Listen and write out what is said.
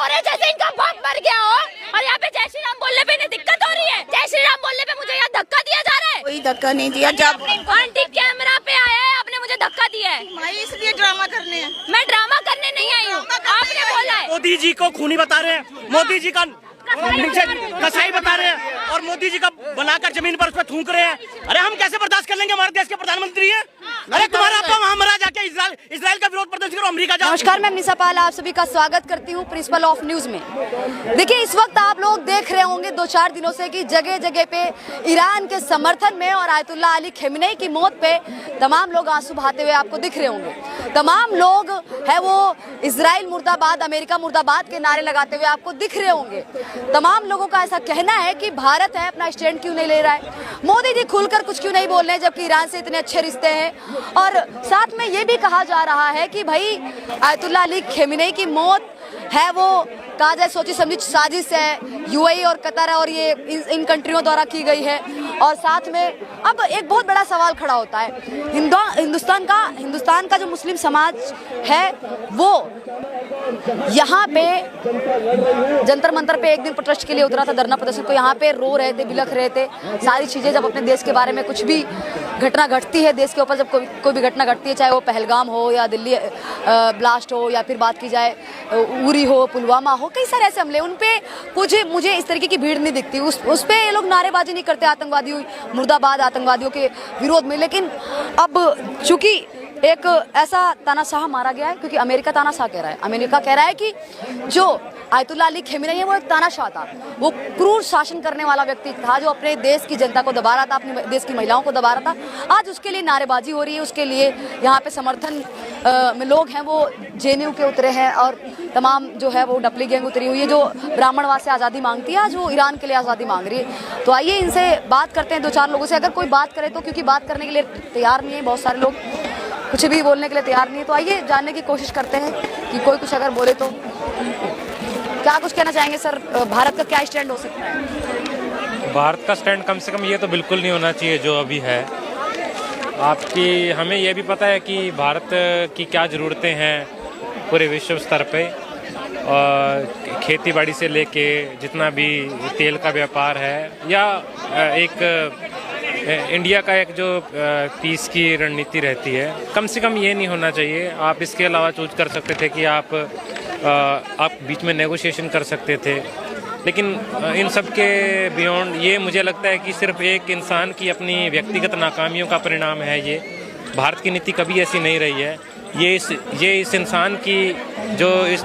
और जैसे इनका बाप मर गया हो और यहाँ पे जय श्री राम बोलने पे इन्हें दिक्कत हो रही है। जय श्री राम बोलने पे मुझे यहाँ धक्का दिया जा रहा है। कोई धक्का नहीं दिया। जब आंटी कैमरा पे आया है, आपने मुझे धक्का दिया है। भाई इसलिए ड्रामा करने हैं। मैं ड्रामा करने नहीं आई हूँ, आपने बोला है। मोदी जी को खूनी बता रहे हैं, मोदी जी का कसाई बता रहे हैं और मोदी जी का बनाकर जमीन पर उस पर थूक रहे हैं। अरे हम कैसे बर्दाश्त कर लेंगे? हमारे देश के प्रधानमंत्री हैं। अरे तुम्हारा आपका वहाँ मरा जाके इजराइल का विरोध प्रदर्शन करो, अमेरिका जाओ। नमस्कार, मैं मिसा पाल आप सभी का स्वागत करती हूँ प्रिंसिपल ऑफ न्यूज में। देखिए, इस वक्त आप लोग देख रहे होंगे 2-4 दिनों से कि जगह जगह पे ईरान के समर्थन में और आयतुल्लाह अली खमेनी की मौत पे तमाम लोग आंसू बहाते हुए आपको दिख रहे होंगे। तमाम लोग है वो इजराइल मुर्दाबाद, अमेरिका मुर्दाबाद के नारे लगाते हुए आपको दिख रहे होंगे। तमाम लोगों का ऐसा कहना है कि भारत है अपना स्टैंड क्यों नहीं ले रहा है, मोदी जी खुलकर कुछ क्यों नहीं बोल रहे हैं जबकि ईरान से इतने अच्छे रिश्ते हैं। और साथ में ये भी कहा जा रहा है कि भाई आयतुल्लाह अली खमेनी की मौत है वो कहा जाए सोची समझी साजिश है, यूएई और कतर और ये इन कंट्रियों द्वारा की गई है। और साथ में अब एक बहुत बड़ा सवाल खड़ा होता है, हिंदुस्तान का जो मुस्लिम समाज है वो यहाँ पे जंतर मंतर पे एक दिन प्रोटेस्ट के लिए उतरा था, धरना प्रदर्शन, तो यहाँ पे रो रहे थे, बिलख रहे थे। सारी चीज़ें जब अपने देश के बारे में कुछ भी घटना घटती है, देश के ऊपर जब कोई भी घटना घटती है, चाहे वो पहलगाम हो या दिल्ली ब्लास्ट हो या फिर बात की जाए उरी हो, पुलवामा हो, कई सारे ऐसे हमले, उन पे कुछ मुझे इस तरीके की भीड़ नहीं दिखती। उस पे ये लोग नारेबाजी नहीं करते आतंकवादियों मुर्दाबाद आतंकवादियों के विरोध में। लेकिन अब चूंकि एक ऐसा तानाशाह मारा गया है, क्योंकि अमेरिका तानाशाह कह रहा है, अमेरिका कह रहा है कि जो आयतुल्लाह अली खमेनी है वो एक तानाशाह था, वो क्रूर शासन करने वाला व्यक्ति था जो अपने देश की जनता को दबा रहा था, अपने देश की महिलाओं को दबा रहा था। आज उसके लिए नारेबाजी हो रही है, उसके लिए यहाँ पे समर्थन में लोग हैं वो जेएनयू के उतरे हैं और तमाम जो है वो डपली गैंग उतरी हुई है जो ब्राह्मणवाद से आज़ादी मांगती है, जो ईरान के लिए आज़ादी मांग रही है। तो आइए इनसे बात करते हैं 2-4 लोगों से, अगर कोई बात करे तो, क्योंकि बात करने के लिए तैयार नहीं है, बहुत सारे लोग कुछ भी बोलने के लिए तैयार नहीं है। तो आइए जानने की कोशिश करते हैं कि कोई कुछ अगर बोले तो। क्या कुछ कहना चाहेंगे सर, भारत का क्या स्टैंड हो सकता है? भारत का स्टैंड कम से कम ये तो बिल्कुल नहीं होना चाहिए जो अभी है। हमें ये भी पता है कि भारत की क्या ज़रूरतें हैं पूरे विश्व स्तर पे, और खेती बाड़ी से लेके जितना भी तेल का व्यापार है या एक इंडिया का एक जो पीस की रणनीति रहती है, कम से कम ये नहीं होना चाहिए। आप इसके अलावा चूज कर सकते थे कि आप बीच में नेगोशिएशन कर सकते थे, लेकिन इन सब के बियॉन्ड ये मुझे लगता है कि सिर्फ एक इंसान की अपनी व्यक्तिगत नाकामियों का परिणाम है। ये भारत की नीति कभी ऐसी नहीं रही है। ये इस इंसान की जो इस